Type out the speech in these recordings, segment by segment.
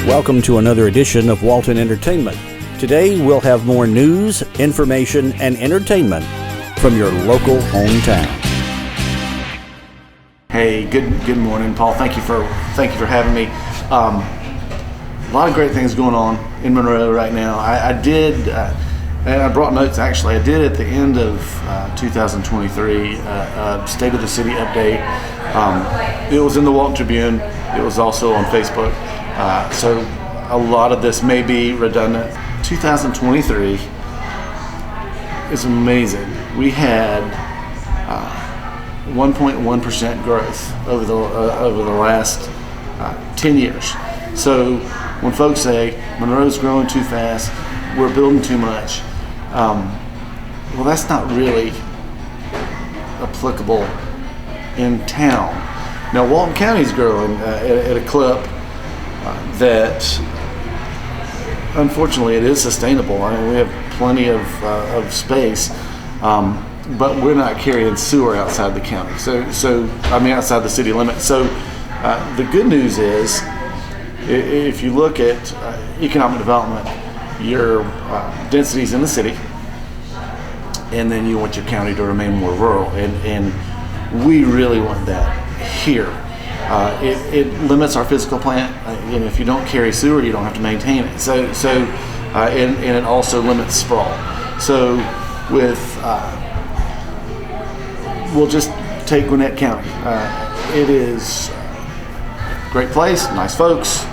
Welcome to another edition of Walton Entertainment. Today we'll have more news, information, and entertainment from your local hometown. Hey, good morning, Paul. Thank you for having me. A lot of great things going on in Monroe right now. I did, and I brought notes actually. I did at the end of 2023 State of the City update. It was in the Walton Tribune. It was also on Facebook. So a lot of this may be redundant. 2023 is amazing. We had 1.1% growth over the last 10 years. So when folks say Monroe's growing too fast, we're building too much, well, that's not really applicable in town. Now, Walton County's growing at a clip that, unfortunately, it is sustainable. I mean, we have plenty of space, but we're not carrying sewer outside the county. Outside the city limits. So the good news is, if you look at economic development, your densities in the city, and then you want your county to remain more rural, and we really want that here. It limits our physical plant, and if you don't carry sewer, you don't have to maintain it. And it also limits sprawl. So we'll just take Gwinnett County. It is a great place, nice folks,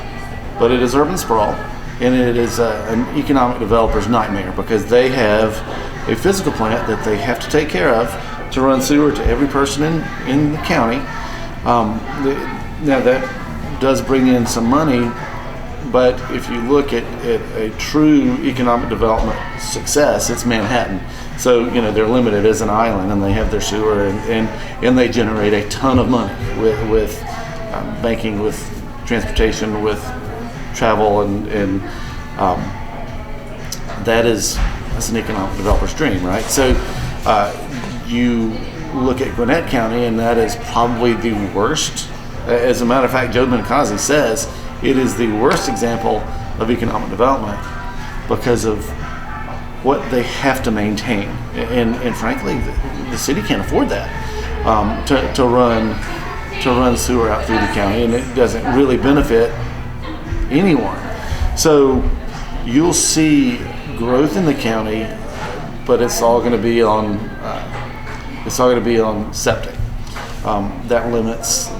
but it is urban sprawl, and it is an economic developer's nightmare because they have a physical plant that they have to take care of to run sewer to every person in the county. Now that does bring in some money, but if you look at a true economic development success, it's Manhattan. So they're limited as an island, and they have their sewer, and they generate a ton of money with banking, with transportation, with travel, and that's an economic developer's dream, right? So you look at Gwinnett County, and that is probably the worst. As a matter of fact, Joe Benikazi says it is the worst example of economic development because of what they have to maintain, and frankly, the city can't afford that to run sewer out through the county, and it doesn't really benefit anyone. So you'll see growth in the county, but it's all going to be on septic. That limits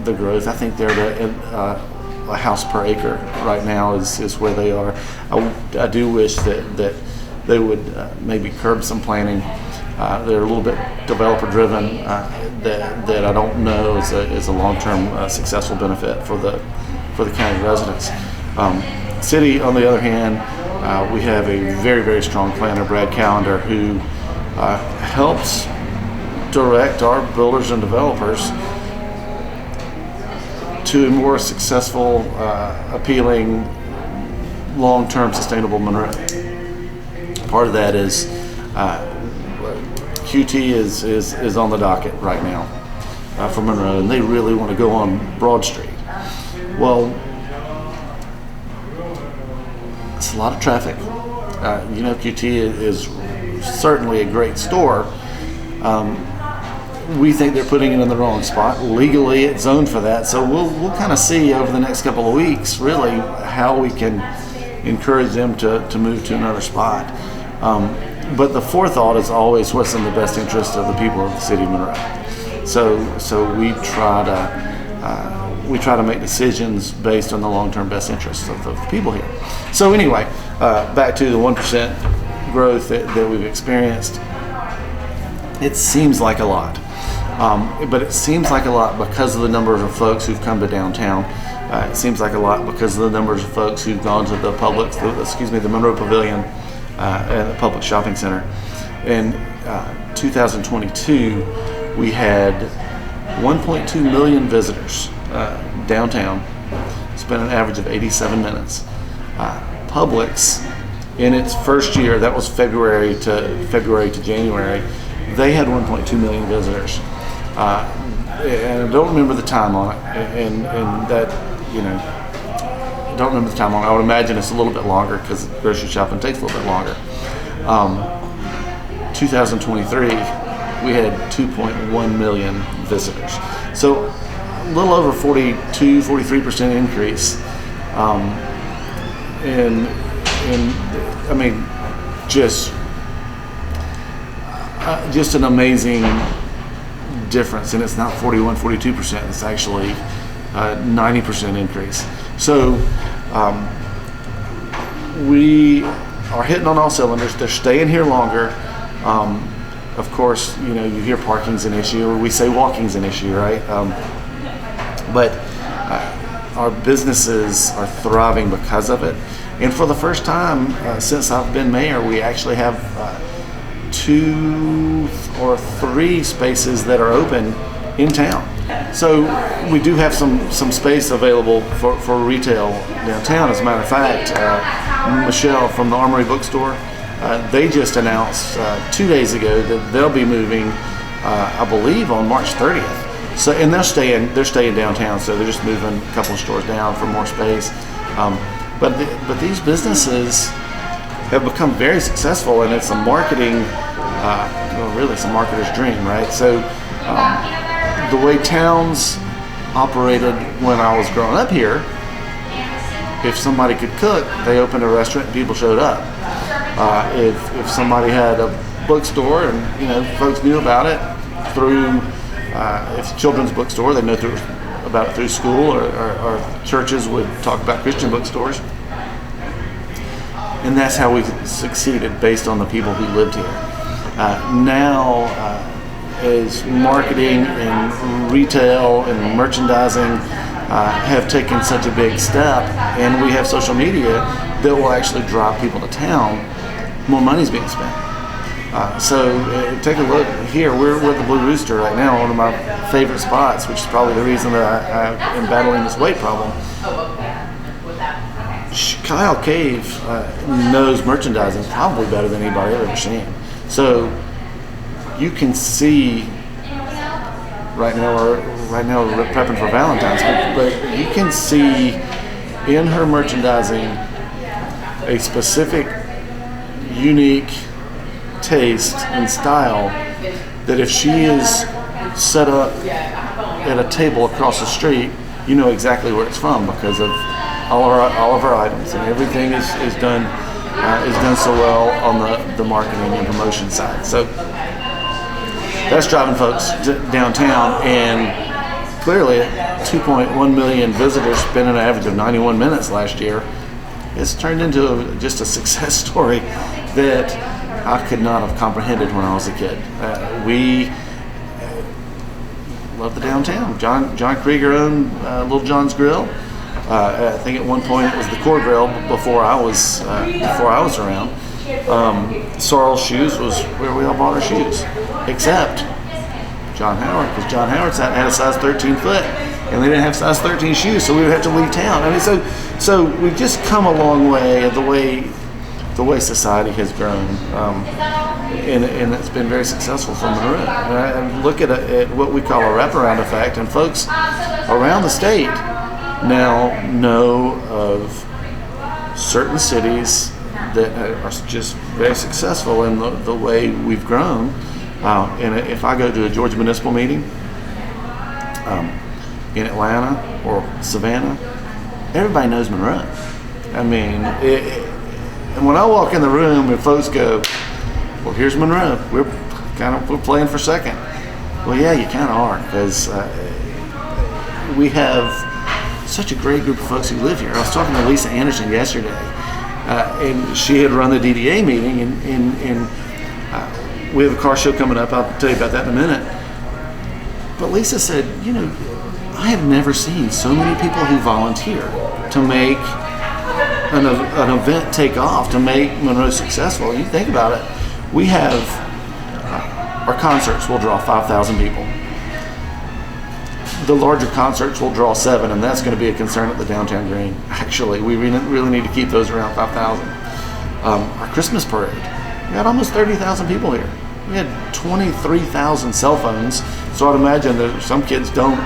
the growth. I think they're at a house per acre right now is where they are. I do wish that they would maybe curb some planning. They're a little bit developer driven. That I don't know is a long-term successful benefit for the county residents. City, on the other hand, we have a very, very strong planner, Brad Callender, who helps direct our builders and developers to a more successful, appealing, long-term sustainable Monroe. Part of that is QT is on the docket right now for Monroe, and they really want to go on Broad Street. Well, it's a lot of traffic. QT is certainly a great store. We think they're putting it in the wrong spot. Legally, it's zoned for that. So we'll kind of see over the next couple of weeks, really, how we can encourage them to move to another spot. But the forethought is always what's in the best interest of the people of the city of Monroe. So we try to make decisions based on the long-term best interests of the people here. So anyway, back to the 1% growth that we've experienced. It seems like a lot, but it seems like a lot because of the number of folks who've come to downtown. It seems like a lot because of the numbers of folks who've gone to the Monroe Pavilion and the Public Shopping Center. In 2022, we had 1.2 million visitors downtown. Spent an average of 87 minutes. Publix, in its first year, that was February to January, they had 1.2 million visitors. And I don't remember the time on it, and that don't remember the time on. I would imagine it's a little bit longer because grocery shopping takes a little bit longer. 2023, we had 2.1 million visitors. So a little over 43% increase. And I mean, just an amazing difference. And it's not 42%. It's actually 90% increase. So we are hitting on all cylinders. They're staying here longer. Of course, you hear parking's an issue, or we say walking's an issue, right? But our businesses are thriving because of it. And for the first time since I've been mayor, we actually have 2 or 3 spaces that are open in town. So we do have some space available for retail downtown. As a matter of fact, Michelle from the Armory Bookstore, they just announced 2 days ago that they'll be moving, I believe, on March 30th. So, and they're staying downtown. So they're just moving a couple of stores down for more space. But these businesses have become very successful, and it's a marketing, really it's a marketer's dream, right? So the way towns operated when I was growing up here, if somebody could cook, they opened a restaurant and people showed up. If somebody had a bookstore and folks knew about it through, if it's a children's bookstore, they know about it through school, or churches would talk about Christian bookstores. And that's how we succeeded, based on the people who lived here. Now, as marketing and retail and merchandising have taken such a big step, and we have social media that will actually drive people to town, more money's being spent. So take a look here. We're at the Blue Rooster right now, one of my favorite spots, which is probably the reason that I am battling this weight problem. Kyle Cave knows merchandising probably better than anybody I've ever seen. So you can see right now we're prepping for Valentine's, but you can see in her merchandising a specific, unique taste and style that if she is set up at a table across the street, you know exactly where it's from because of all of our items, and everything is done so well on the marketing and promotion side. So that's driving folks downtown, and clearly 2.1 million visitors spending an average of 91 minutes last year. It's turned into just a success story that I could not have comprehended when I was a kid. We love the downtown. John Krieger owned Little John's Grill. I think at one point it was the Core Grill before I was around. Sorrel's Shoes was where we all bought our shoes, except John Howard, because John Howard had a size 13 foot, and they didn't have size 13 shoes, so we would have to leave town. I mean, so we've just come a long way the way society has grown, and it's been very successful for Monroe. And I look at what we call a wraparound effect, and folks around the state now know of certain cities that are just very successful in the way we've grown. And if I go to a Georgia municipal meeting in Atlanta or Savannah, everybody knows Monroe. I mean, and when I walk in the room and folks go, "Well, here's Monroe. We're playing for second." Well, yeah, you kind of are, because we have such a great group of folks who live here. I was talking to Lisa Anderson yesterday, and she had run the DDA meeting, and we have a car show coming up. I'll tell you about that in a minute. But Lisa said, I have never seen so many people who volunteer to make an event take off, to make Monroe successful. You think about it, we have our concerts will draw 5,000 people. The larger concerts will draw 7, and that's going to be a concern at the downtown green. Actually, we really need to keep those around 5,000. Our Christmas parade, we had almost 30,000 people here. We had 23,000 cell phones, so I'd imagine that some kids don't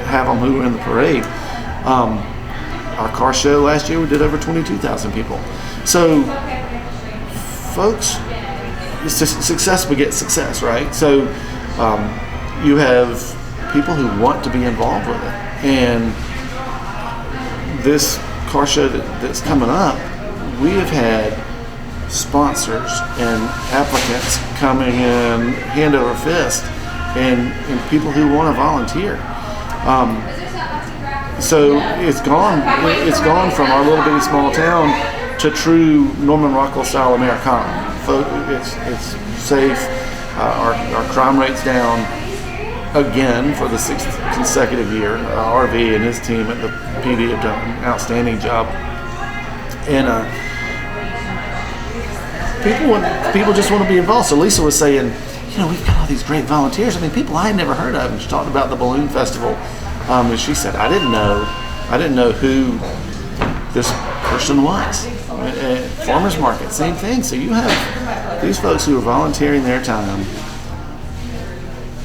have them who were in the parade. Our car show last year, we did over 22,000 people. So, folks, success begets success, right? So, you have people who want to be involved with it. And this car show that's coming up, we have had sponsors and applicants coming in hand over fist, and people who want to volunteer. So it's gone from our little bitty small town to true Norman Rockwell style Americana. It's safe. Our crime rate's down again for the 6th consecutive year. RV and his team at the PD have done an outstanding job. And people just want to be involved. So Lisa was saying, we've got all these great volunteers. I mean, people I had never heard of. And she talked about the balloon festival. And she said, I didn't know who this person was. Farmers market, same thing. So you have these folks who are volunteering their time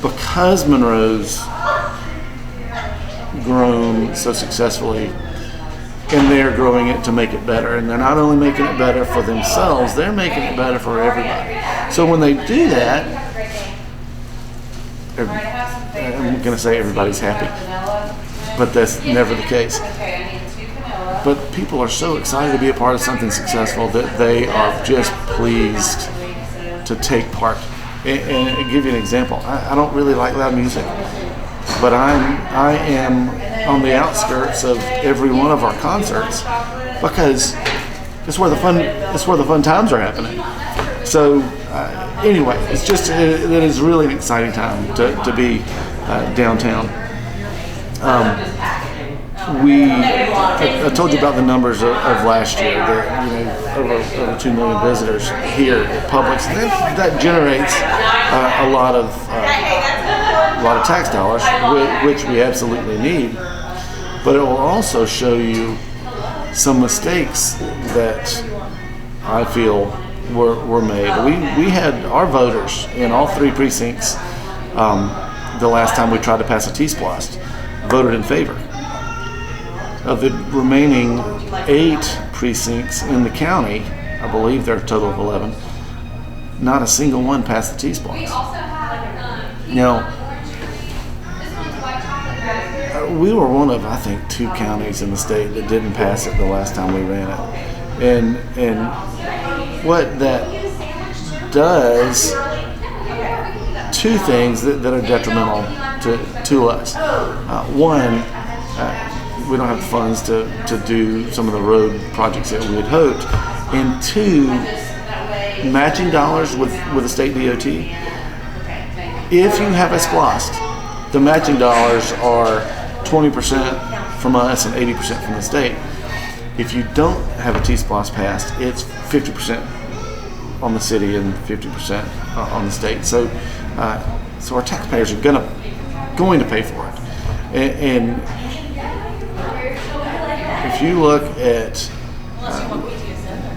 because Monroe's grown so successfully, and they're growing it to make it better. And they're not only making it better for themselves, they're making it better for everybody. So when they do that, I'm going to say everybody's happy, but that's never the case. But people are so excited to be a part of something successful that they are just pleased to take part. And I'll give you an example. I don't really like loud music, but I am on the outskirts of every one of our concerts because it's where the fun times are happening. So anyway, it is really an exciting time to be downtown. I told you about the numbers of last year. Over 2 million visitors here at Publix. That generates a lot of tax dollars, which we absolutely need. But it will also show you some mistakes that I feel were made. We had our voters in all 3 precincts the last time we tried to pass a T-Splost voted in favor. Of the remaining 8 precincts in the county, I believe there are a total of 11, not a single one passed the T-Splost. Now, we were one of, I think, 2 counties in the state that didn't pass it the last time we ran it. And what that does, 2 things that are detrimental to us. One, we don't have the funds to do some of the road projects that we had hoped. And 2, matching dollars with the state DOT. If you have a SPLOST, the matching dollars are 20% from us and 80% from the state. If you don't have a T-SPLOST passed, it's 50% on the city and 50% on the state. So our taxpayers are going to pay for it. And if you look at,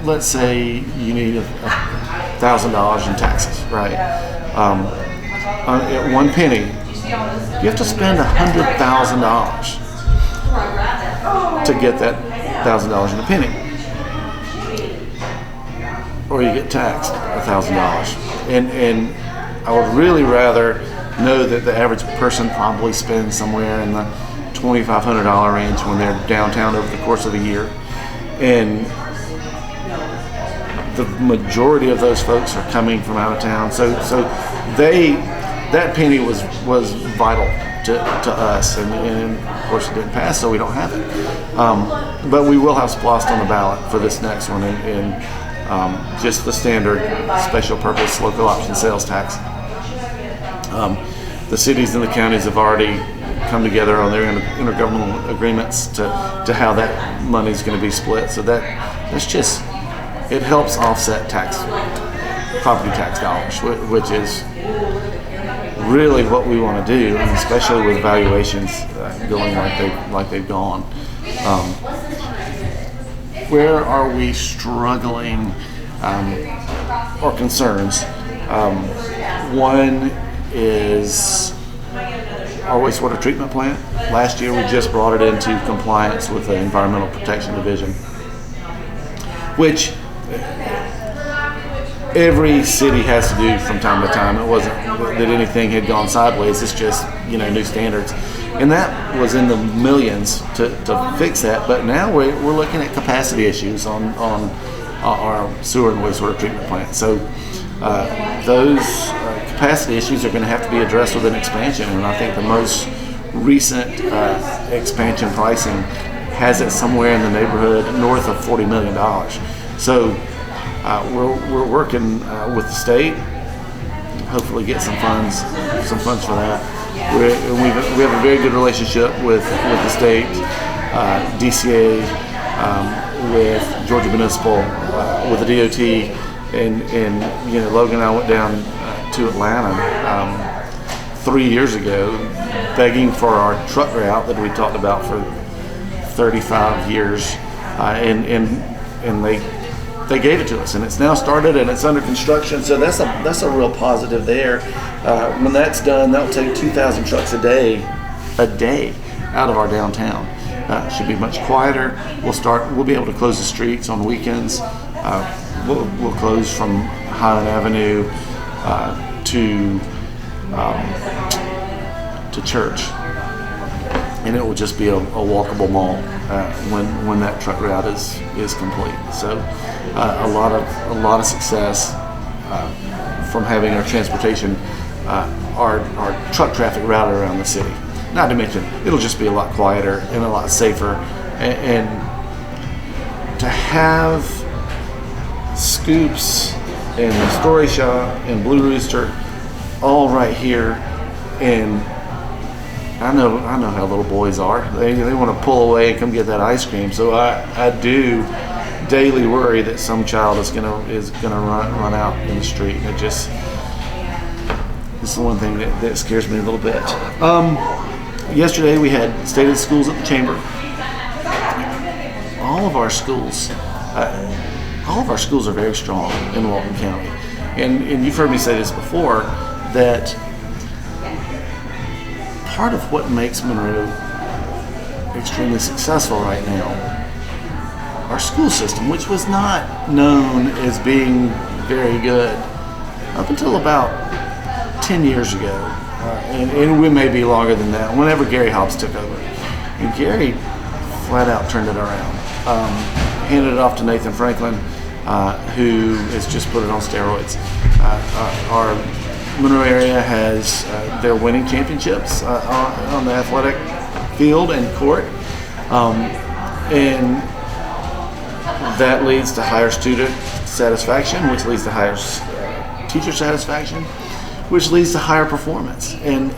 let's say you need $1,000 in taxes, right? At 1 penny, you have to spend $100,000 to get that $1,000 in a penny, or you get taxed $1,000. And I would really rather know that the average person probably spends somewhere in the $2,500 range when they're downtown over the course of a year, and the majority of those folks are coming from out of town. So that penny was vital to us, and of course it didn't pass, so we don't have it. But we will have SPLOST on the ballot for this next one, and just the standard special purpose local option sales tax. The cities and the counties have already come together on their intergovernmental agreements to how that money is going to be split. So that's just, it helps offset property tax dollars, which is really what we want to do, and especially with valuations going like they've gone. Where are we struggling or concerns? One is our wastewater treatment plant. Last year we just brought it into compliance with the Environmental Protection Division, which every city has to do from time to time. It wasn't that anything had gone sideways. It's just, new standards. And that was in the millions to fix that. But now we're looking at capacity issues on our sewer and wastewater treatment plant. So those capacity issues are going to have to be addressed with an expansion. And I think the most recent expansion pricing has it somewhere in the neighborhood north of $40 million. So we're working with the state, hopefully get some funds for that. We have a very good relationship with the state, DCA, with Georgia Municipal, with the DOT, and Logan and I went down to Atlanta 3 years ago, begging for our truck route that we talked about for 35 years, and they gave it to us, and it's now started and it's under construction. So that's a real positive there. When that's done, that'll take 2,000 trucks a day out of our downtown. Should be much quieter. We'll be able to close the streets on weekends. We'll close from Highland Avenue to Church, and it will just be a walkable mall when that truck route is complete. So a lot of success from having our transportation, our truck traffic routed around the city. Not to mention, it'll just be a lot quieter and a lot safer, and to have Scoops and the Story Shop and Blue Rooster all right here. And I know how little boys are. They want to pull away and come get that ice cream. So I do daily worry that some child is gonna run out in the street. This is the one thing that scares me a little bit. Yesterday we had State of the Schools at the Chamber. All of our schools are very strong in Walton County, and you've heard me say this before, that part of what makes Monroe extremely successful right now, our school system, which was not known as being very good up until about 10 years ago, and we may be longer than that, whenever Gary Hobbs took over. And Gary flat out turned it around, handed it off to Nathan Franklin, who has just put it on steroids. Our Monroe area has they're winning championships on the athletic field and court, and that leads to higher student satisfaction, which leads to higher teacher satisfaction, which leads to higher performance. And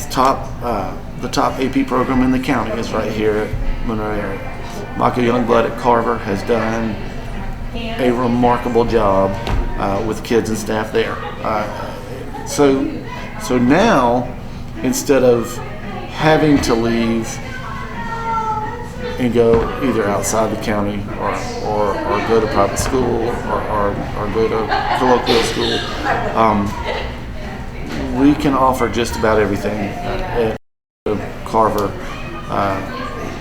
the top AP program in the county is right here at Monroe area. Michael Youngblood at Carver has done a remarkable job with kids and staff there. So now, instead of having to leave and go either outside the county or go to private school or go to colloquial school, we can offer just about everything at Carver,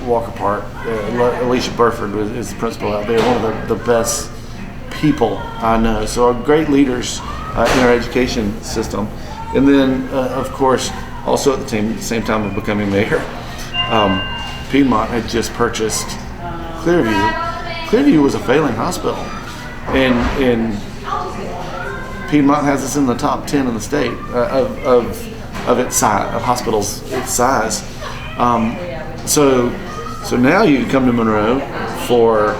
Walker Park. Alicia Burford is the principal out there, one of the best people I know. So our great leaders in our education system. And then, of course, also at the same time of becoming mayor, Piedmont had just purchased Clearview. Clearview was a failing hospital, and Piedmont has us in the top 10 in the state of its size, of hospitals its size. So now you come to Monroe for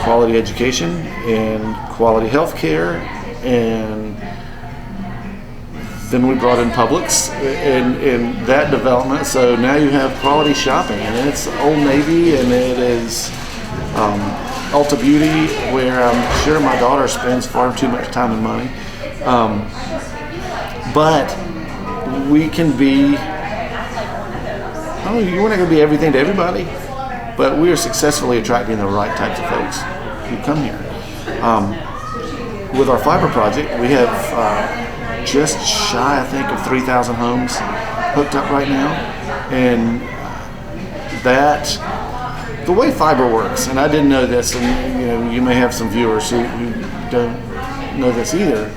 quality education and quality health care, and then we brought in Publix in that development. So now you have quality shopping, and it's Old Navy, and it is Ulta Beauty, where I'm sure my daughter spends far too much time and money. But we can be, we're not going to be everything to everybody, but we are successfully attracting the right types of folks who come here. With our fiber project, we have just shy, I think, of 3,000 homes hooked up right now. And that, the way fiber works, and I didn't know this, and you may have some viewers who don't know this either.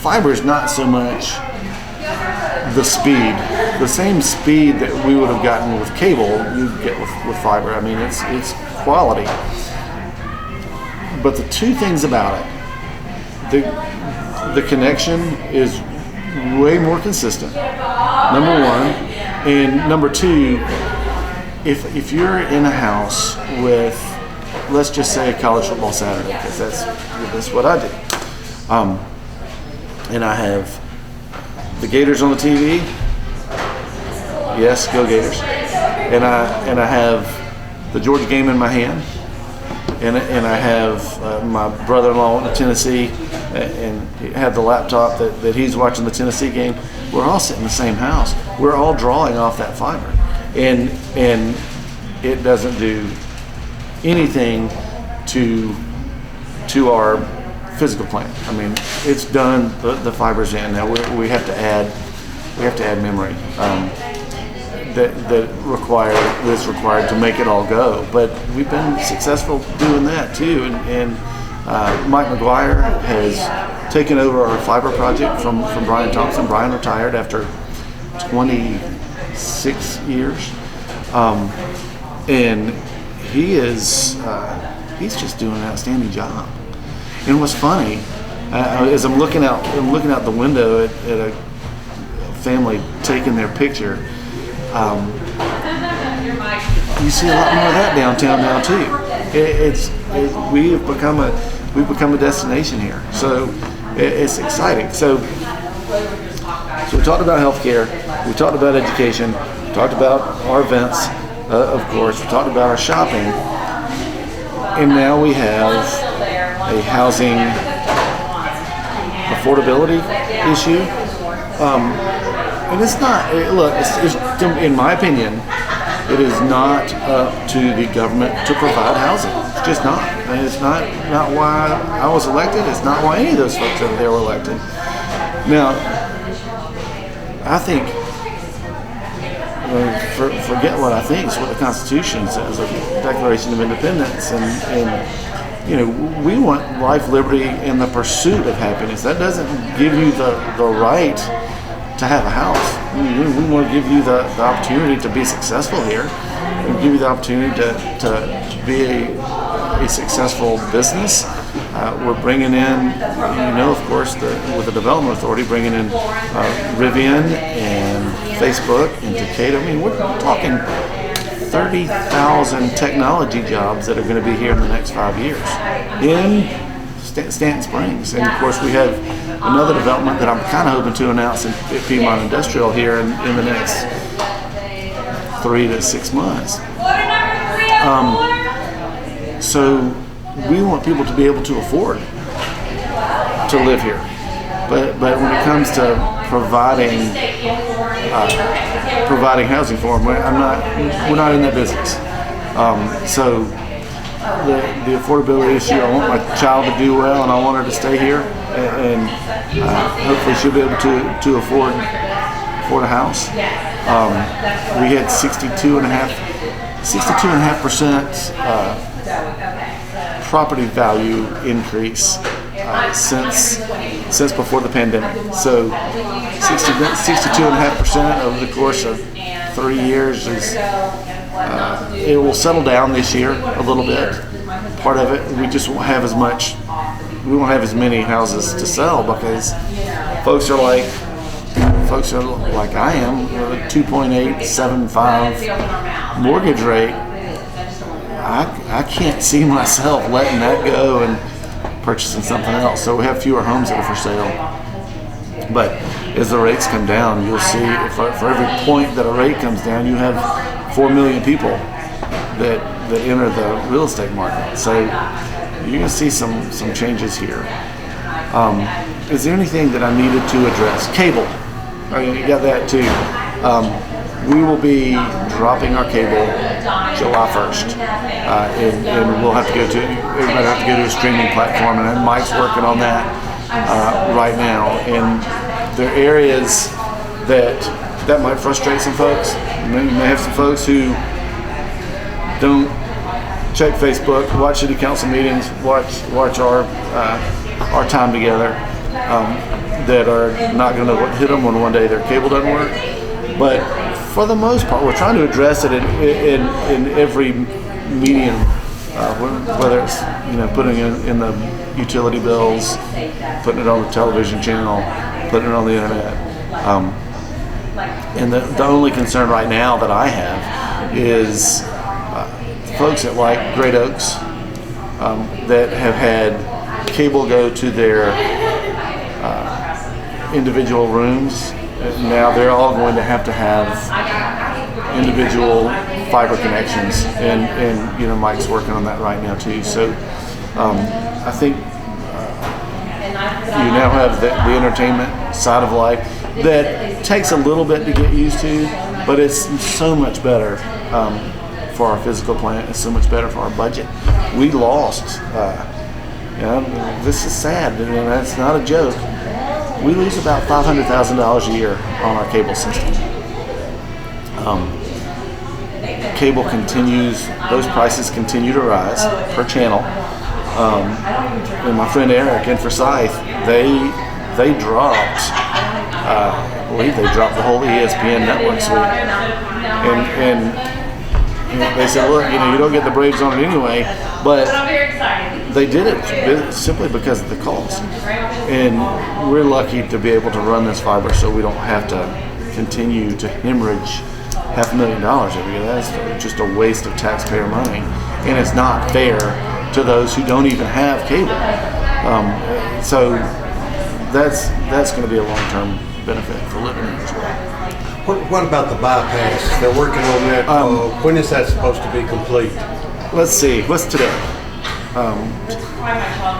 Fiber is not so much the speed, the same speed that we would have gotten with cable, you get with fiber. I mean, it's quality. But the two things about it, the connection is way more consistent, number one, and number two, if you're in a house with, let's just say, college football Saturday, because that's what I do, and I have the Gators on the TV, yes, go Gators, and I have the Georgia game in my hand, and I have my brother-in-law in Tennessee, and have the laptop that he's watching the Tennessee game. We're all sitting in the same house. We're all drawing off that fiber, and it doesn't do anything to our physical plant. I mean, it's done. The fiber's in now. We have to add memory that's required to make it all go. But we've been successful doing that too. And Mike McGuire has taken over our fiber project from Brian Thompson. Brian retired after 26 years, and he's just doing an outstanding job. And what's funny, as I'm looking out the window at a family taking their picture, you see a lot more of that downtown now too. We've become a destination here, so it's exciting. So we talked about healthcare, we talked about education, we talked about our events, of course, we talked about our shopping, and now we have a housing affordability issue. And it's not, look, it's, in my opinion, it is not up to the government to provide housing. It's just not. And it's not why I was elected. It's not why any of those folks over there were elected. Now, I think, forget what I think, it's what the Constitution says, the Declaration of Independence, and we want life, liberty, and the pursuit of happiness. That doesn't give you the right to have a house. We want to give you the opportunity to be successful here. We give you the opportunity to be a successful business. We're bringing in, of course, with the Development Authority, bringing in Rivian and Facebook and Takeda. I mean, we're talking 30,000 technology jobs that are going to be here in the next 5 years in Stanton Springs. And of course, we have another development that I'm kind of hoping to announce at Piedmont Industrial here in the next 3 to 6 months. So we want people to be able to afford to live here. But when it comes to providing housing for them, we're not in that business. So the affordability issue, I want my child to do well, and I want her to stay here, and hopefully she'll be able to afford a house. We had 62.5% property value increase since before the pandemic. So 62.5% over the course of 3 years is it will settle down this year a little bit. Part of it, we just won't have as many houses to sell because folks are like I am, with a 2.875 mortgage rate. I can't see myself letting that go and purchasing something else. So we have fewer homes that are for sale. But as the rates come down, you'll see for every point that a rate comes down, you have 4 million people that enter the real estate market. So you're going to see some changes here. Is there anything that I needed to address? Cable. You got that too. We will be dropping our cable July 1st, and we'll have to everybody have to go to a streaming platform, and Mike's working on that right now. And there are areas that might frustrate some folks. You may have some folks who don't check Facebook, watch city council meetings, watch our time together, that are not going to hit them when one day their cable doesn't work. But for the most part, we're trying to address it in every medium, whether it's putting it in the utility bills, putting it on the television channel, putting it on the internet. And the only concern right now that I have is folks at like Great Oaks that have had cable go to their individual rooms. Now they're all going to have individual fiber connections, and Mike's working on that right now too. So I think you now have the entertainment side of life that takes a little bit to get used to, but it's so much better for our physical plant. It's so much better for our budget. We lost. This is sad, and that's not a joke. We lose about $500,000 a year on our cable system. Cable continues; those prices continue to rise per channel. And my friend Eric in Forsyth, they dropped. I believe they dropped the whole ESPN network suite, and they said, look, you don't get the Braves on it anyway, but they did it simply because of the cost. And we're lucky to be able to run this fiber so we don't have to continue to hemorrhage $500,000 every year. That's just a waste of taxpayer money, and it's not fair to those who don't even have cable. So that's going to be a long-term benefit for living as well. What about the bypass? They're working on that. When is that supposed to be complete? Let's see. What's today?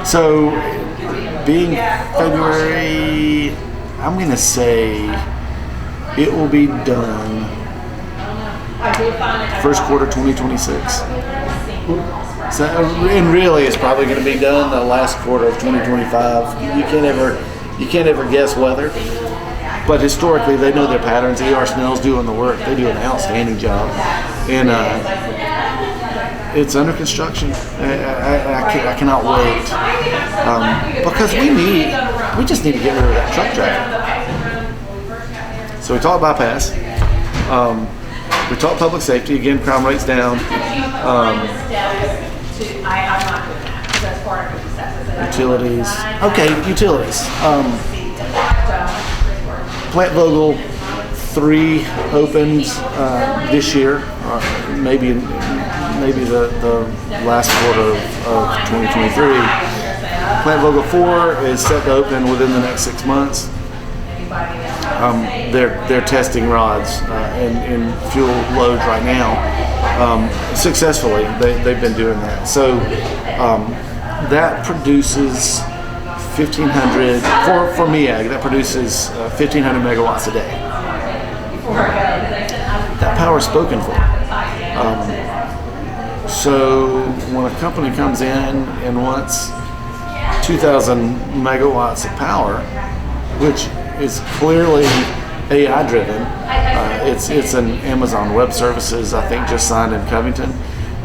So, being February, I'm going to say it will be done first quarter 2026. So, and really, it's probably going to be done the last quarter of 2025. You can't ever guess weather. But historically, they know their patterns. E.R. Snell's doing the work. They do an outstanding job. And it's under construction. I cannot wait. Because we just need to get rid of that truck traffic. So we talked bypass. We talked public safety. Again, crime rate's down. Utilities. Okay, utilities. Plant Vogel 3 opens this year, maybe the last quarter of 2023. Plant Vogel 4 is set to open within the next 6 months. They're testing rods and fuel loads right now successfully. They've been doing that. So that produces 1,500 for MEAG. That produces 1,500 megawatts a day. That power is spoken for. So when a company comes in and wants 2,000 megawatts of power, which is clearly AI driven, it's an Amazon Web Services, I think, just signed in Covington.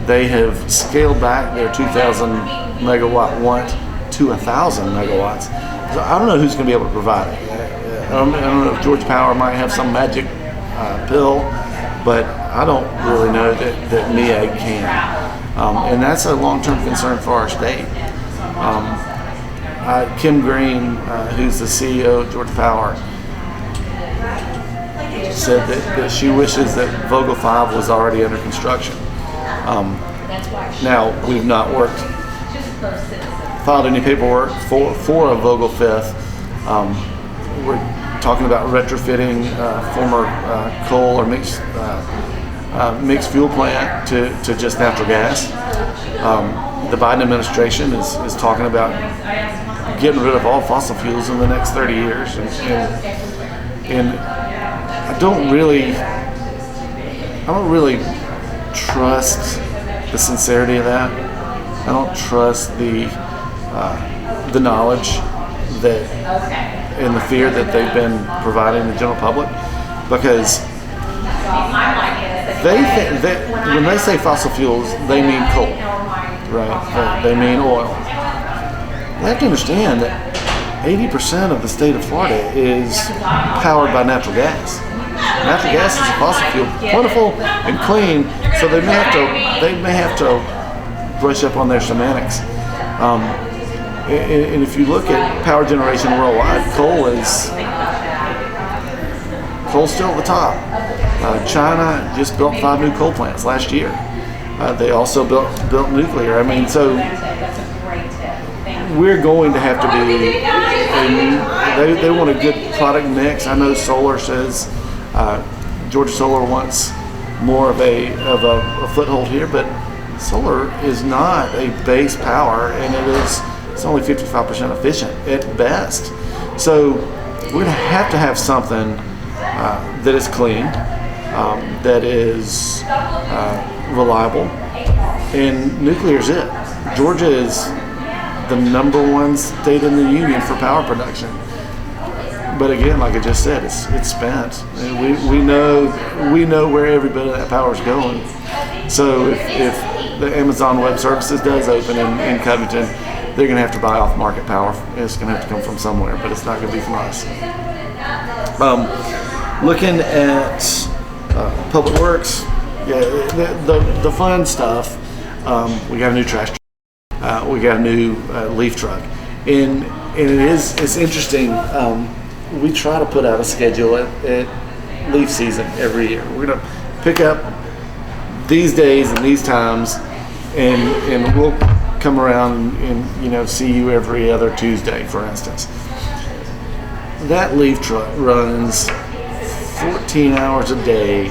They have scaled back their 2,000 megawatt want to 1,000 megawatts. So I don't know who's going to be able to provide it. I don't know if Georgia Power might have some magic pill, but I don't really know that MEAG can. And that's a long-term concern for our state. Kim Green, who's the CEO of Georgia Power, said that she wishes that Vogel 5 was already under construction. Now, we've not filed any paperwork for a Vogel 5th. We're talking about retrofitting former coal or mixed fuel plant to just natural gas. The Biden administration is talking about getting rid of all fossil fuels in the next 30 years, and I don't really trust the sincerity of that. I don't trust the knowledge that and the fear that they've been providing the general public, because they think that when they say fossil fuels, they mean coal, right? They mean oil. They have to understand that 80% of the state of Florida is powered by natural gas. Natural gas is a fossil fuel, plentiful and clean, so they may have to brush up on their semantics. And if you look at power generation worldwide, coal's still at the top. China just built 5 new coal plants last year. They also built nuclear. I mean, so we're going to have to be. They want a good product mix. I know Solar says Georgia Solar wants more of a foothold here, but solar is not a base power, and it's only 55% efficient at best. So we're going to have something that is clean, that is reliable, and nuclear is it. Georgia is the #1 state in the union for power production. But again, like I just said, it's spent. We know where every bit of that power is going. So if the Amazon Web Services does open in Covington, they're going to have to buy off-market power. It's going to have to come from somewhere, but it's not going to be from us. Looking at Public Works, yeah, the fun stuff. We got a new trash truck. We got a new leaf truck, and it's interesting. We try to put out a schedule at leaf season every year. We're going to pick up these days and these times, and we'll come around and see you every other Tuesday, for instance. That leaf truck runs 14 hours a day,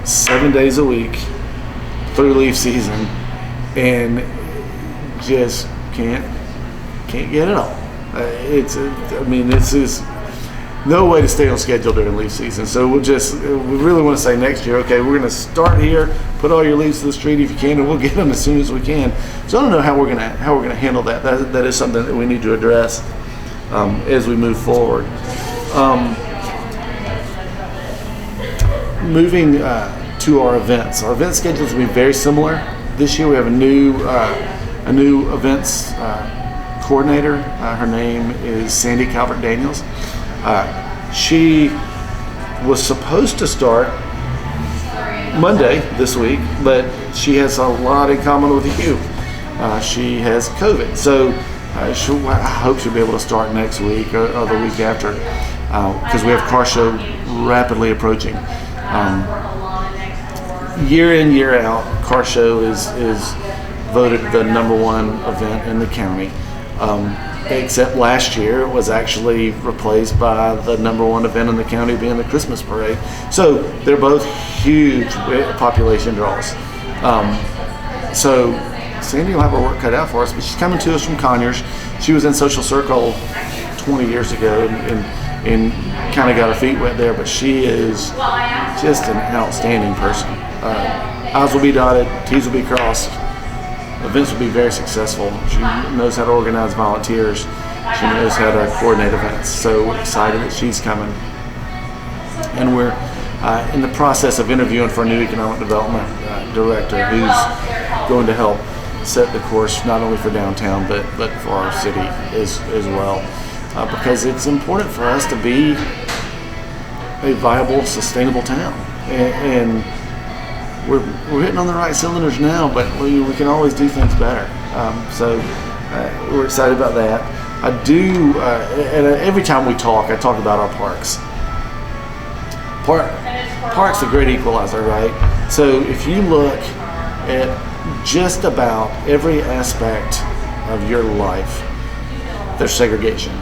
7 days a week through leaf season, and just can't get it all. This is no way to stay on schedule during leaf season. So we really want to say next year, okay, we're going to start here, put all your leaves to the street if you can, and we'll get them as soon as we can. So I don't know how we're going to handle that. That is something that we need to address as we move forward. Moving to our events. Our event schedules will be very similar. This year we have a new events coordinator. Her name is Sandy Calvert Daniels. She was supposed to start Monday this week, but she has a lot in common with you. She has COVID, so I hope she'll be able to start next week or the week after, because we have car show rapidly approaching. Year in, year out, car show is voted the #1 event in the county. Except last year it was actually replaced by the #1 event in the county being the Christmas parade. So they're both huge population draws. So Sandy will have her work cut out for us, but she's coming to us from Conyers. She was in Social Circle 20 years ago and kind of got her feet wet there, but she is just an outstanding person. I's will be dotted, T's will be crossed. Events will be very successful. She knows how to organize volunteers. She knows how to coordinate events. So we're excited that she's coming. And we're in the process of interviewing for a new economic development director who's going to help set the course not only for downtown but for our city as well. Because it's important for us to be a viable, sustainable town. And we're hitting on the right cylinders now, but we can always do things better. So we're excited about that. I do, and every time we talk, I talk about our parks. Parks are a great equalizer, right? So if you look at just about every aspect of your life, there's segregation.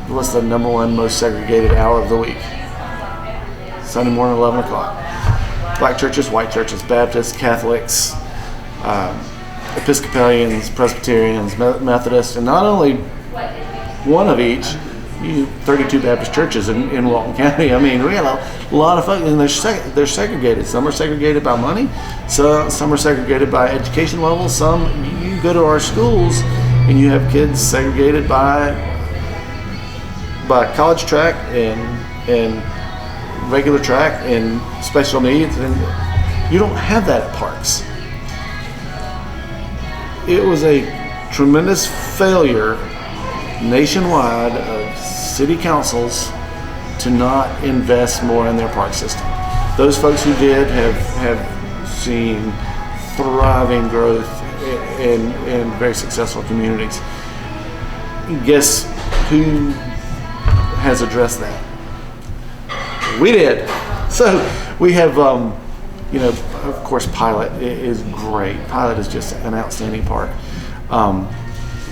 What's the #1 most segregated hour of the week? Sunday morning, 11 o'clock. Black churches, white churches, Baptists, Catholics, Episcopalians, Presbyterians, Methodists, and not only one of each, 32 Baptist churches in Walton County. I mean, we have a lot of folks, and they're segregated. Some are segregated by money, so some are segregated by education level. Some, you go to our schools and you have kids segregated by by college track and regular track and special needs, and you don't have that at parks. It was a tremendous failure nationwide of city councils to not invest more in their park system. Those folks who did have seen thriving growth in very successful communities. Guess who has addressed that? We did. So we have, of course, Pilot is great. Pilot is just an outstanding park.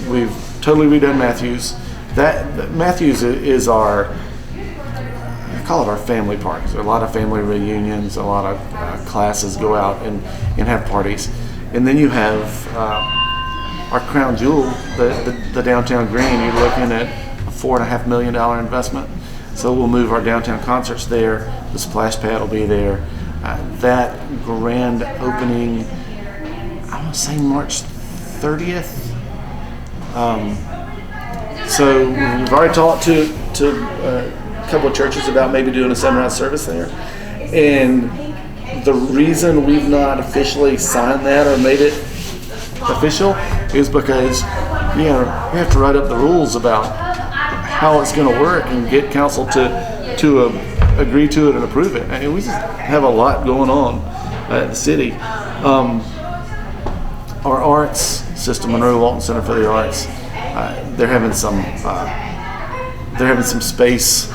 We've totally redone Matthews. Matthews is I call it our family park. There are a lot of family reunions, a lot of classes go out and have parties. And then you have our crown jewel, the downtown green. You're looking at a $4.5 million investment. So we'll move our downtown concerts there. The splash pad will be there. That grand opening, I want to say March 30th. So we've already talked to a couple of churches about maybe doing a sunrise service there. And the reason we've not officially signed that or made it official is because we have to write up the rules about how it's going to work and get council to agree to it and approve it. And we just have a lot going on at the city. Our arts system, Monroe Walton Center for the Arts, they're having some space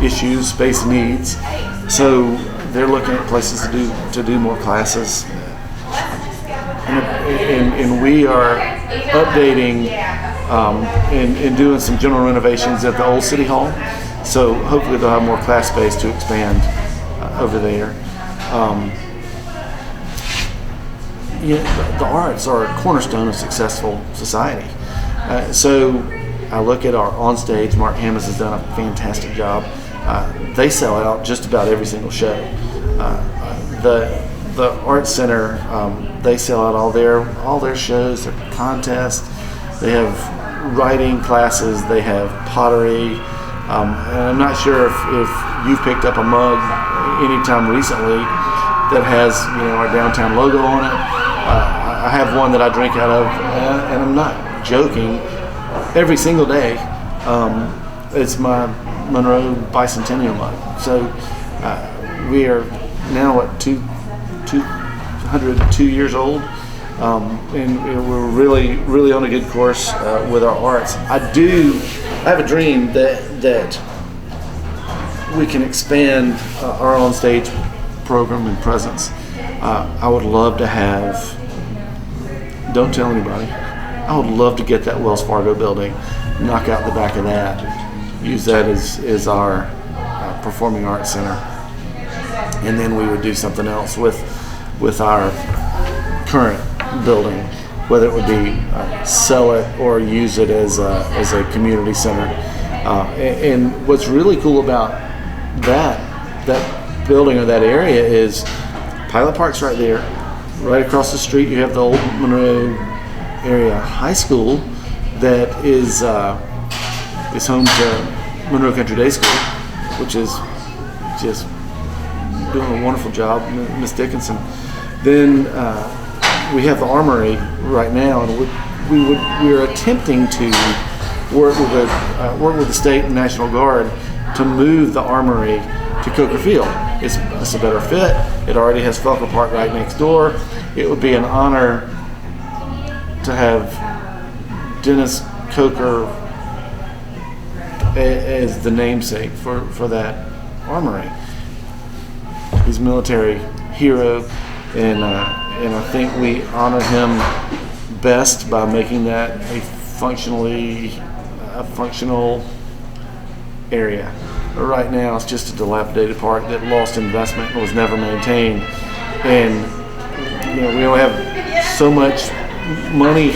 issues, space needs. So they're looking at places to do more classes, and we are updating and doing some general renovations at the old city hall. So hopefully they'll have more class space to expand over there. The arts are a cornerstone of successful society. So I look at our onstage. Mark Hammonds has done a fantastic job. They sell out just about every single show. The Arts Center, they sell out all their shows, their contests. They have writing classes. They have pottery. And I'm not sure if you've picked up a mug anytime recently that has our downtown logo on it. I have one that I drink out of, and I'm not joking. Every single day, it's my Monroe bicentennial mug. So we are now at 202 years old, and we're really on a good course with our arts. I have a dream that we can expand our on-stage program and presence. I would love to have, don't tell anybody, I would love to get that Wells Fargo building, knock out the back of that, use that as our performing arts center, and then we would do something else with our current building, whether it would be sell it or use it as a community center. And what's really cool about that building or that area is Pilot Park's right there. Right across the street, you have the old Monroe area high school that is home to Monroe Country Day School, which is just doing a wonderful job, Miss Dickinson. Then we have the Armory right now, and we're attempting to work with the state and National Guard to move the Armory to Coker Field. It's a better fit. It already has Felker Park right next door. It would be an honor to have Dennis Coker as the namesake for that Armory. He's a military hero, and I think we honor him best by making that a functional area. Right now, it's just a dilapidated park that lost investment and was never maintained. And we only have so much money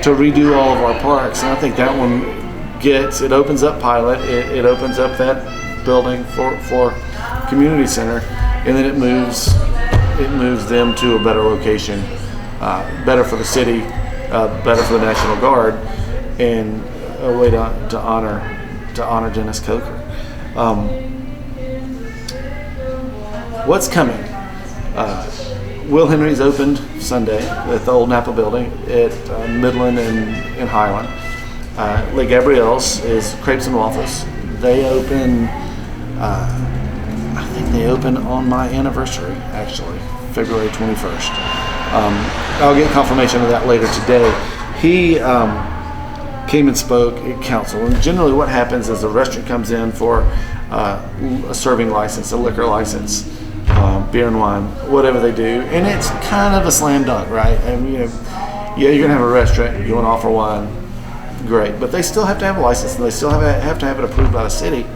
to redo all of our parks. And I think that one it opens up Pilot, it opens up that building for community center, and then it moves them to a better location, better for the city, better for the National Guard, and a way to honor to honor Dennis Coker. What's coming? Will Henry's opened Sunday at the old Napa building at Midland and Highland. Le Gabrielle's is Crepes and Waffles. They open, I think they open on my anniversary, actually, February 21st. I'll get confirmation of that later today. He came and spoke at council, and generally what happens is the restaurant comes in for a serving license, a liquor license, beer and wine, whatever they do, and it's kind of a slam dunk, right? And you're gonna have a restaurant, you want to offer wine, great, but they still have to have a license, and they still have to have it approved by the city.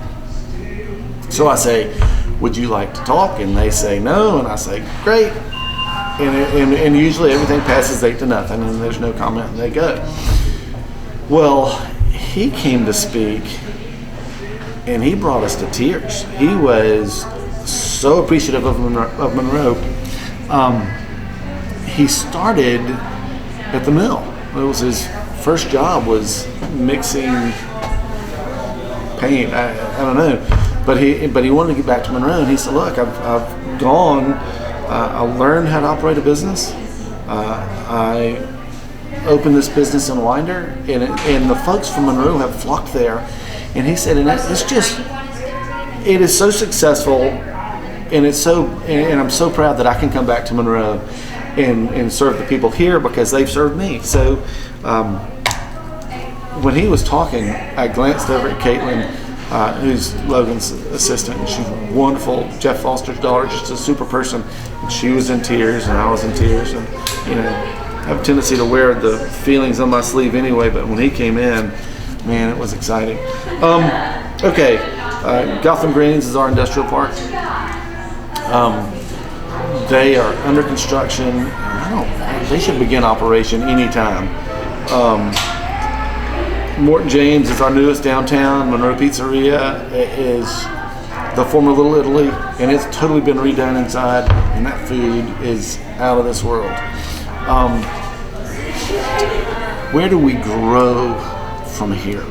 So I say, would you like to talk? And they say no, and I say great, and usually everything passes 8-0, and there's no comment, and they go. Well, he came to speak, and he brought us to tears. He was so appreciative of Monroe. He started at the mill. It was his first job, was mixing paint. I don't know, but he wanted to get back to Monroe, and he said, "Look, I've gone. I learned how to operate a business. I opened this business in Winder, and the folks from Monroe have flocked there." And he said, "And it is so successful." And I'm so proud that I can come back to Monroe and serve the people here because they've served me. So when he was talking, I glanced over at Caitlin, who's Logan's assistant, and she's wonderful. Jeff Foster's daughter, just a super person. And she was in tears, and I was in tears. And I have a tendency to wear the feelings on my sleeve anyway. But when he came in, man, it was exciting. Okay, Gotham Greens is our industrial park. They are under construction. They should begin operation anytime. Morton James is our newest downtown. Monroe Pizzeria is the former Little Italy, and it's totally been redone inside, and that food is out of this world. Where do we grow from here?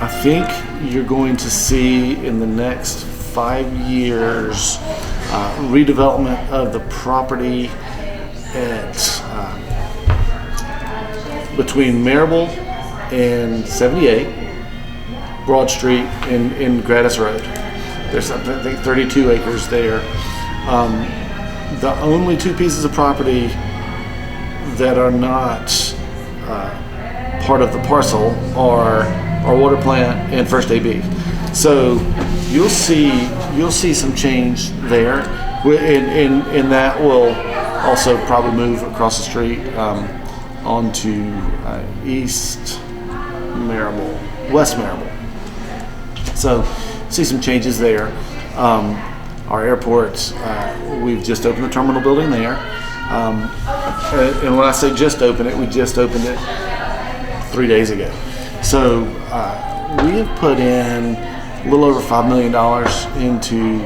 I think you're going to see in the next 5 years redevelopment of the property at between Marable and 78 Broad Street in Gratis Road. There's I think 32 acres there. The only two pieces of property that are not part of the parcel are our water plant and First AB. So you'll see some change there, and that will also probably move across the street onto East Marable, West Marable. So see some changes there. Our airport, we've just opened the terminal building there, and when I say just opened it, we just opened it 3 days ago. So we have put in a little over $5 million into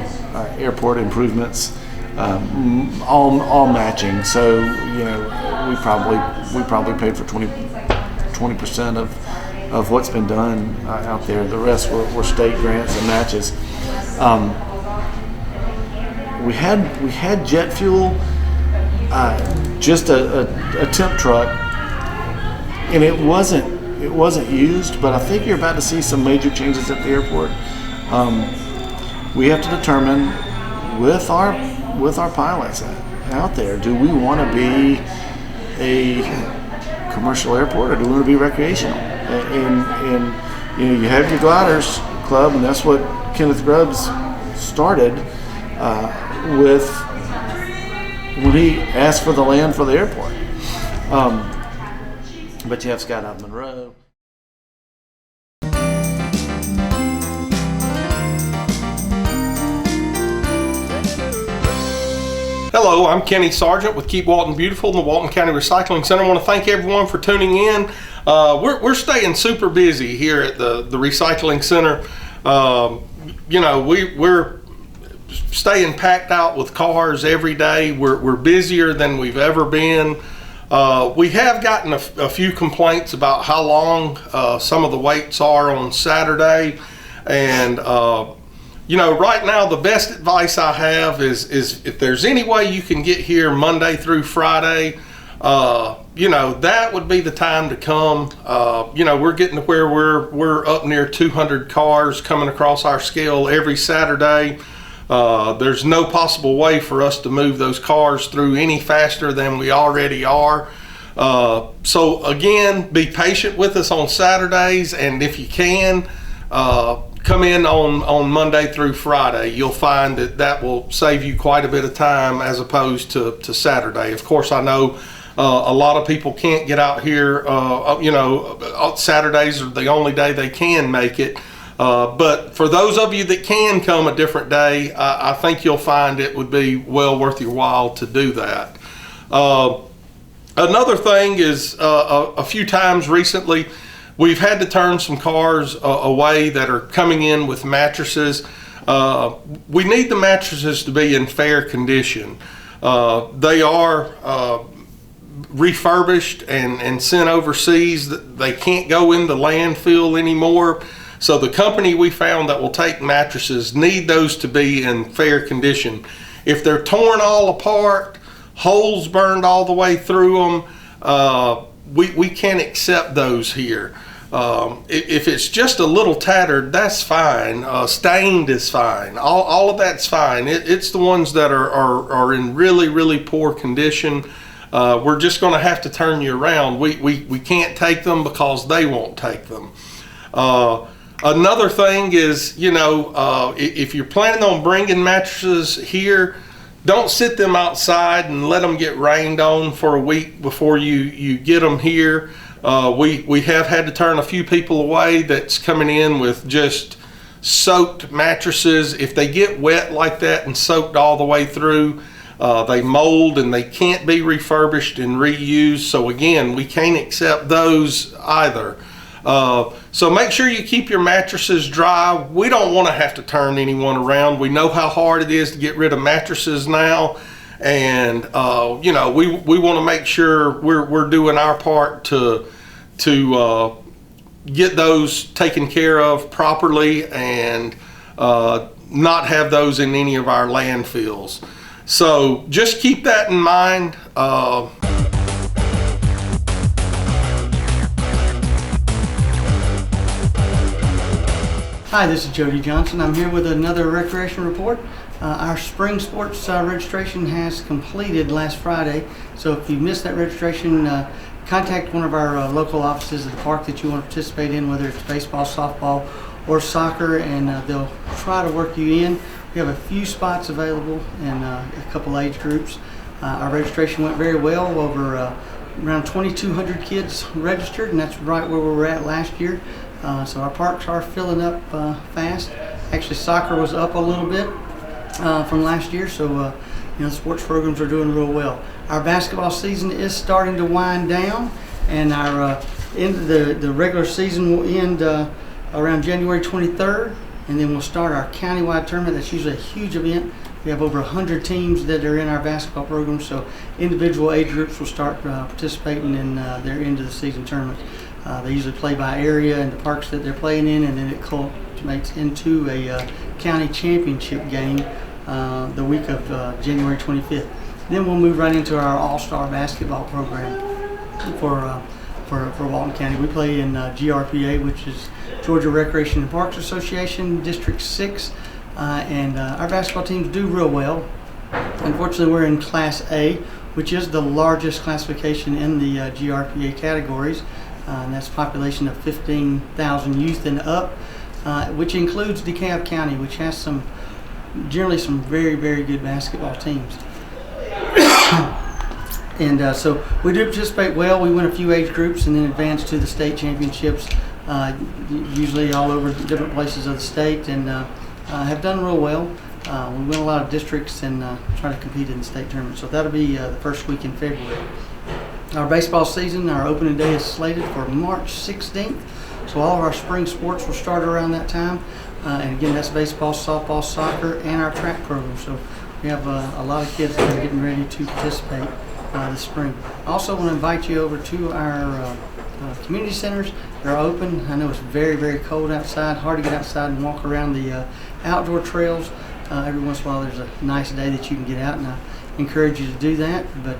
airport improvements, all matching. So we probably paid for 20% of what's been done out there. The rest were state grants and matches. We had jet fuel, just a temp truck, and it wasn't used, but I think you're about to see some major changes at the airport. We have to determine with our pilots out there, do we want to be a commercial airport or do we want to be recreational? And you have your gliders club, and that's what Kenneth Grubbs started with when he asked for the land for the airport. But you have Skydive Monroe. Hello, I'm Kenny Sargent with Keep Walton Beautiful in the Walton County Recycling Center. I want to thank everyone for tuning in. We're staying super busy here at the recycling center. We're staying packed out with cars every day. We're busier than we've ever been. We have gotten a few complaints about how long some of the waits are on Saturday, and right now the best advice I have is if there's any way you can get here Monday through Friday, that would be the time to come. We're getting to where we're up near 200 cars coming across our scale every Saturday. There's no possible way for us to move those cars through any faster than we already are. So again, be patient with us on Saturdays, and if you can, come in on Monday through Friday. You'll find that will save you quite a bit of time as opposed to Saturday. Of course, I know a lot of people can't get out here. Saturdays are the only day they can make it. But for those of you that can come a different day, I think you'll find it would be well worth your while to do that. Another thing is a few times recently, we've had to turn some cars away that are coming in with mattresses. We need the mattresses to be in fair condition. They are refurbished and sent overseas. They can't go in the landfill anymore. So the company we found that will take mattresses need those to be in fair condition. If they're torn all apart, holes burned all the way through them, we can't accept those here. If it's just a little tattered, that's fine. Stained is fine. All of that's fine. It's the ones that are in really, really poor condition. We're just going to have to turn you around. We can't take them because they won't take them. Another thing is, if you're planning on bringing mattresses here, don't sit them outside and let them get rained on for a week before you get them here. We have had to turn a few people away that's coming in with just soaked mattresses. If they get wet like that and soaked all the way through, they mold and they can't be refurbished and reused. So again, we can't accept those either. So make sure you keep your mattresses dry. We don't want to have to turn anyone around. We know how hard it is to get rid of mattresses now, and we want to make sure we're doing our part to get those taken care of properly and not have those in any of our landfills. So just keep that in mind. Hi, this is Jody Johnson. I'm here with another recreation report. Our spring sports registration has completed last Friday, so if you missed that registration, contact one of our local offices at the park that you want to participate in, whether it's baseball, softball, or soccer, and they'll try to work you in. We have a few spots available in a couple age groups. Our registration went very well. Over around 2,200 kids registered, and that's right where we were at last year. So our parks are filling up fast. Actually, soccer was up a little bit from last year, so sports programs are doing real well. Our basketball season is starting to wind down, and our end of the regular season will end around January 23rd, and then we'll start our countywide tournament. That's usually a huge event. We have over 100 teams that are in our basketball program, so individual age groups will start participating in their end of the season tournaments. They usually play by area and the parks that they're playing in, and then it culminates into a county championship game the week of January 25th. Then we'll move right into our all-star basketball program for Walton County. We play in GRPA, which is Georgia Recreation and Parks Association, District 6, and our basketball teams do real well. Unfortunately, we're in Class A, which is the largest classification in the GRPA categories. And that's a population of 15,000 youth and up, which includes DeKalb County, which has generally some very, very good basketball teams. And so we do participate well. We win a few age groups and then advance to the state championships, usually all over different places of the state, and have done real well. We win a lot of districts and try to compete in the state tournament. So that'll be the first week in February. Our baseball season, our opening day is slated for March 16th. So all of our spring sports will start around that time. And again, that's baseball, softball, soccer, and our track program. So we have a lot of kids that are getting ready to participate. this spring. I also want to invite you over to our community centers. They're open. I know it's very, very cold outside, hard to get outside and walk around the outdoor trails. Every once in a while there's a nice day that you can get out, and I encourage you to do that. But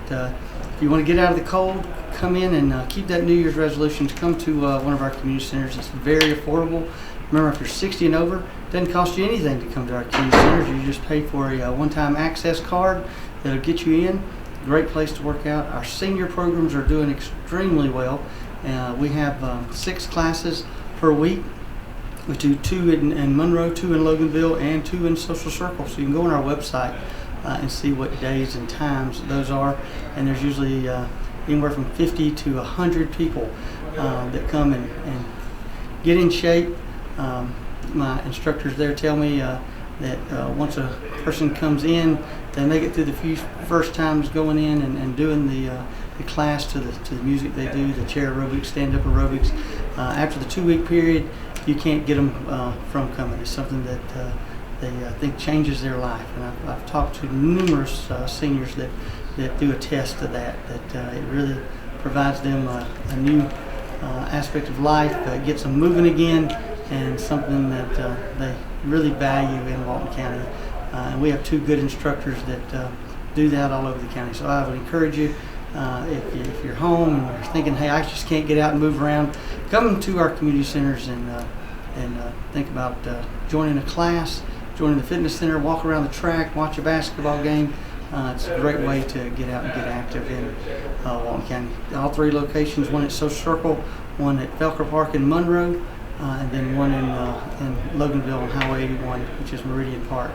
if you want to get out of the cold, come in and keep that New Year's resolution to come to one of our community centers. It's very affordable. Remember, if you're 60 and over, it doesn't cost you anything to come to our community centers. You just pay for a one-time access card that'll get you in. Great place to work out. Our senior programs are doing extremely well. We have 6 classes per week. We do 2 in Monroe, 2 in Loganville, and 2 in Social Circle. So you can go on our website and see what days and times those are. And there's usually anywhere from 50 to 100 people that come and get in shape. My instructors there tell me that once a person comes in, they make it through the few first times going in and doing the class to the music they do, the chair aerobics, stand-up aerobics. After the 2-week period, you can't get them from coming. It's something that they think changes their life. And I've talked to numerous seniors that do attest to that it really provides them a new aspect of life, gets them moving again, and something that they really value in Walton County. And we have 2 good instructors that do that all over the county. So I would encourage you, if you're home and you're thinking, hey, I just can't get out and move around, come to our community centers and think about joining a class, joining the fitness center, walk around the track, watch a basketball game. It's a great way to get out and get active in Walton County. All 3 locations, one at Social Circle, one at Felker Park in Monroe, and then one in Loganville on Highway 81, which is Meridian Park.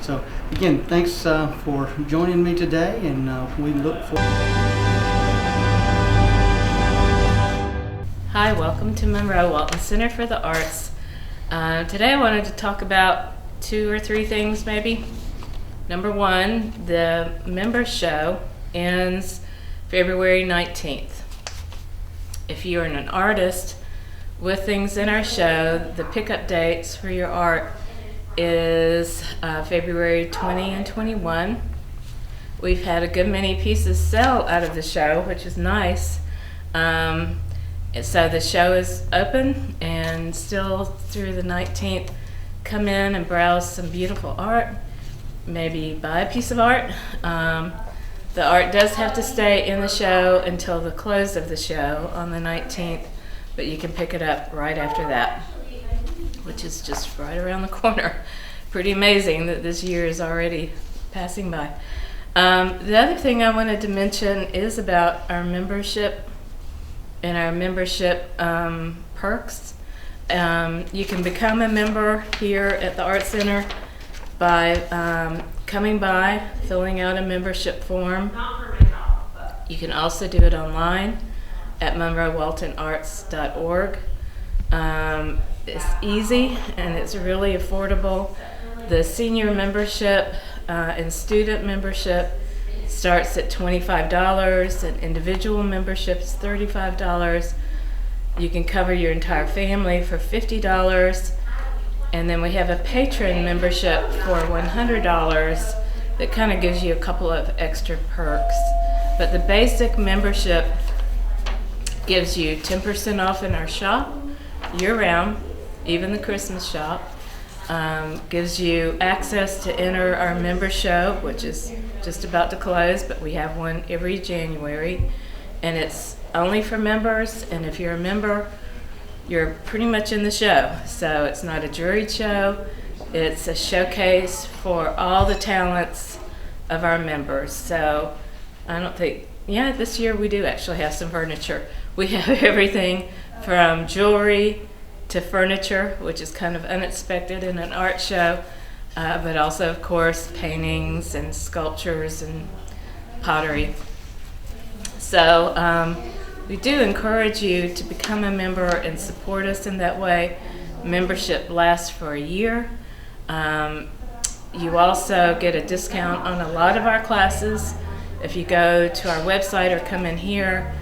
So again, thanks for joining me today, and we look forward. Hi, welcome to Monroe Walton Center for the Arts. Today I wanted to talk about 2 or 3 things maybe. Number 1, the member show ends February 19th. If you're an artist with things in our show, the pickup dates for your art is February 20 and 21. We've had a good many pieces sell out of the show, which is nice. So the show is open and still through the 19th. Come in and browse some beautiful art. Maybe buy a piece of art. The art does have to stay in the show until the close of the show on the 19th, but you can pick it up right after that, which is just right around the corner. Pretty amazing that this year is already passing by. The other thing I wanted to mention is about our membership and our membership perks. You can become a member here at the Art Center by coming by, filling out a membership form. You can also do it online at monroewaltonarts.org. It's easy and it's really affordable. The senior membership and student membership starts at $25, and individual membership is $35. You can cover your entire family for $50. And then we have a patron membership for $100 that kind of gives you a couple of extra perks. But the basic membership gives you 10% off in our shop year-round, even the Christmas shop. Gives you access to enter our member show, which is just about to close, but we have one every January. And it's only for members, and if you're a member, you're pretty much in the show. So it's not a juried show, it's a showcase for all the talents of our members. So I don't think, this year we do actually have some furniture. We have everything from jewelry to furniture, which is kind of unexpected in an art show, but also of course paintings and sculptures and pottery. So we do encourage you to become a member and support us in that way. Membership lasts for a year. You also get a discount on a lot of our classes. If you go to our website or come in here,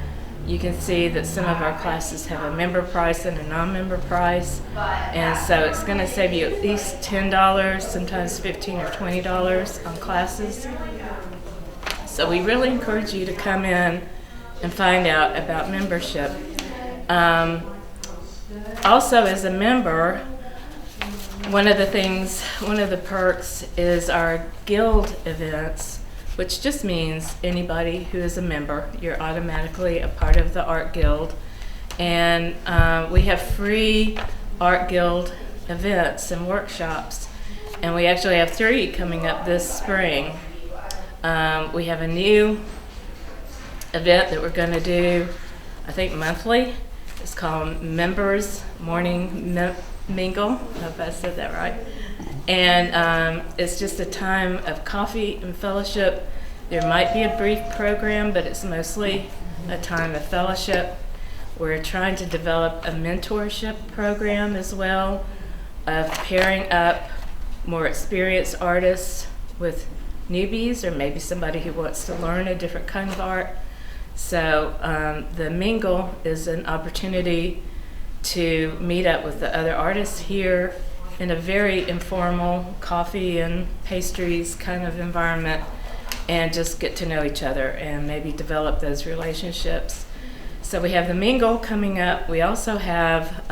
you can see that some of our classes have a member price and a non-member price. And so it's going to save you at least $10, sometimes $15 or $20 on classes. So we really encourage you to come in and find out about membership. Also, as a member, one of the perks is our guild events, which just means anybody who is a member, you're automatically a part of the art guild. And we have free art guild events and workshops. And we actually have 3 coming up this spring. We have a new event that we're going to do, I think monthly. It's called Members Morning Mingle. I hope I said that right. And it's just a time of coffee and fellowship. There might be a brief program, but it's mostly a time of fellowship. We're trying to develop a mentorship program as well, of pairing up more experienced artists with newbies, or maybe somebody who wants to learn a different kind of art. So the Mingle is an opportunity to meet up with the other artists here in a very informal coffee and pastries kind of environment, and just get to know each other and maybe develop those relationships. So we have the Mingle coming up. We also have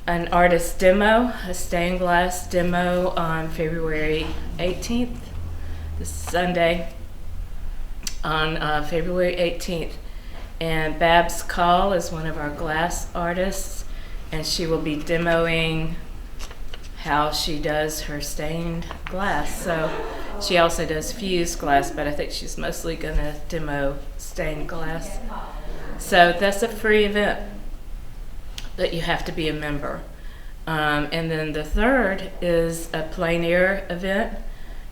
an artist demo, a stained glass demo on February 18th, this Sunday, on February 18th. And Babs Call is one of our glass artists, and she will be demoing how she does her stained glass. So she also does fused glass, but I think she's mostly gonna demo stained glass. So that's a free event, but you have to be a member. And then the third is a plein air event.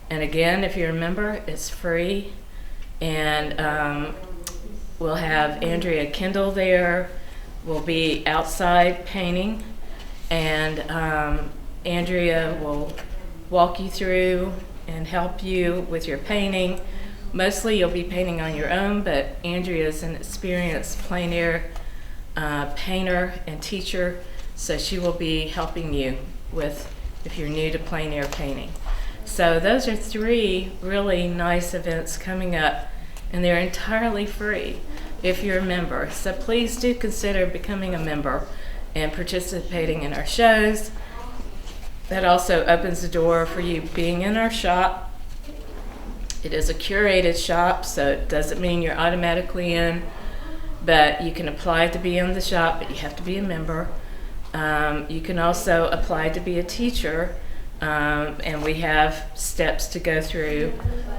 And again, if you're a member, it's free. And we'll have Andrea Kendall there. We'll be outside painting. And Andrea will walk you through and help you with your painting. Mostly you'll be painting on your own, but Andrea is an experienced plein air painter and teacher, so she will be helping you with if you're new to plein air painting. So those are 3 really nice events coming up, and they're entirely free if you're a member. So please do consider becoming a member and participating in our shows. That also opens the door for you being in our shop. It is a curated shop, so it doesn't mean you're automatically in, but you can apply to be in the shop, but you have to be a member. You can also apply to be a teacher, and we have steps to go through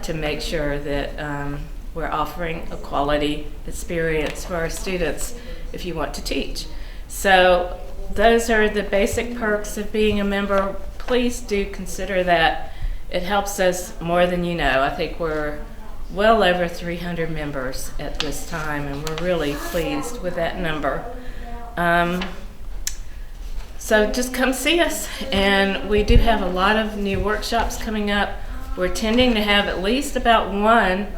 to make sure that we're offering a quality experience for our students if you want to teach. So those are the basic perks of being a member. Please do consider that. It helps us more than you know. I think we're well over 300 members at this time, and we're really pleased with that number. So just come see us. And we do have a lot of new workshops coming up. We're tending to have at least about 1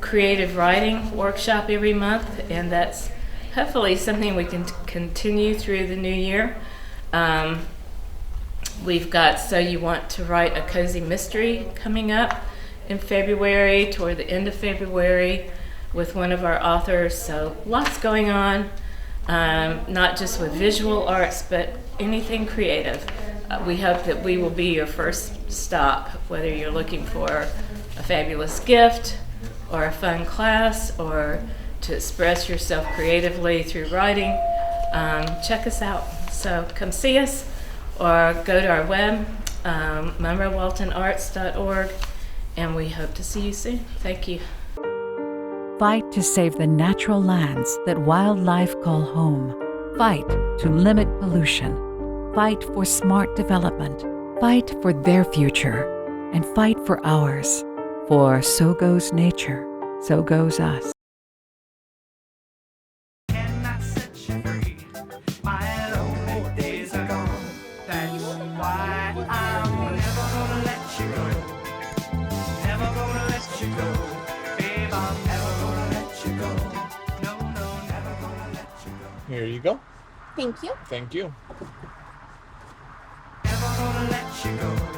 creative writing workshop every month, and that's hopefully something we can continue through the new year. We've got So You Want to Write a Cozy Mystery coming up in February, toward the end of February, with one of our authors. So lots going on, not just with visual arts, but anything creative. We hope that we will be your first stop, whether you're looking for a fabulous gift or a fun class or to express yourself creatively through writing. Check us out. So come see us, or go to our web, monroewaltonarts.org, and we hope to see you soon. Thank you. Fight to save the natural lands that wildlife call home. Fight to limit pollution. Fight for smart development. Fight for their future. And fight for ours. For so goes nature, so goes us. Here you go. Thank you. Thank you. Never gonna let you go.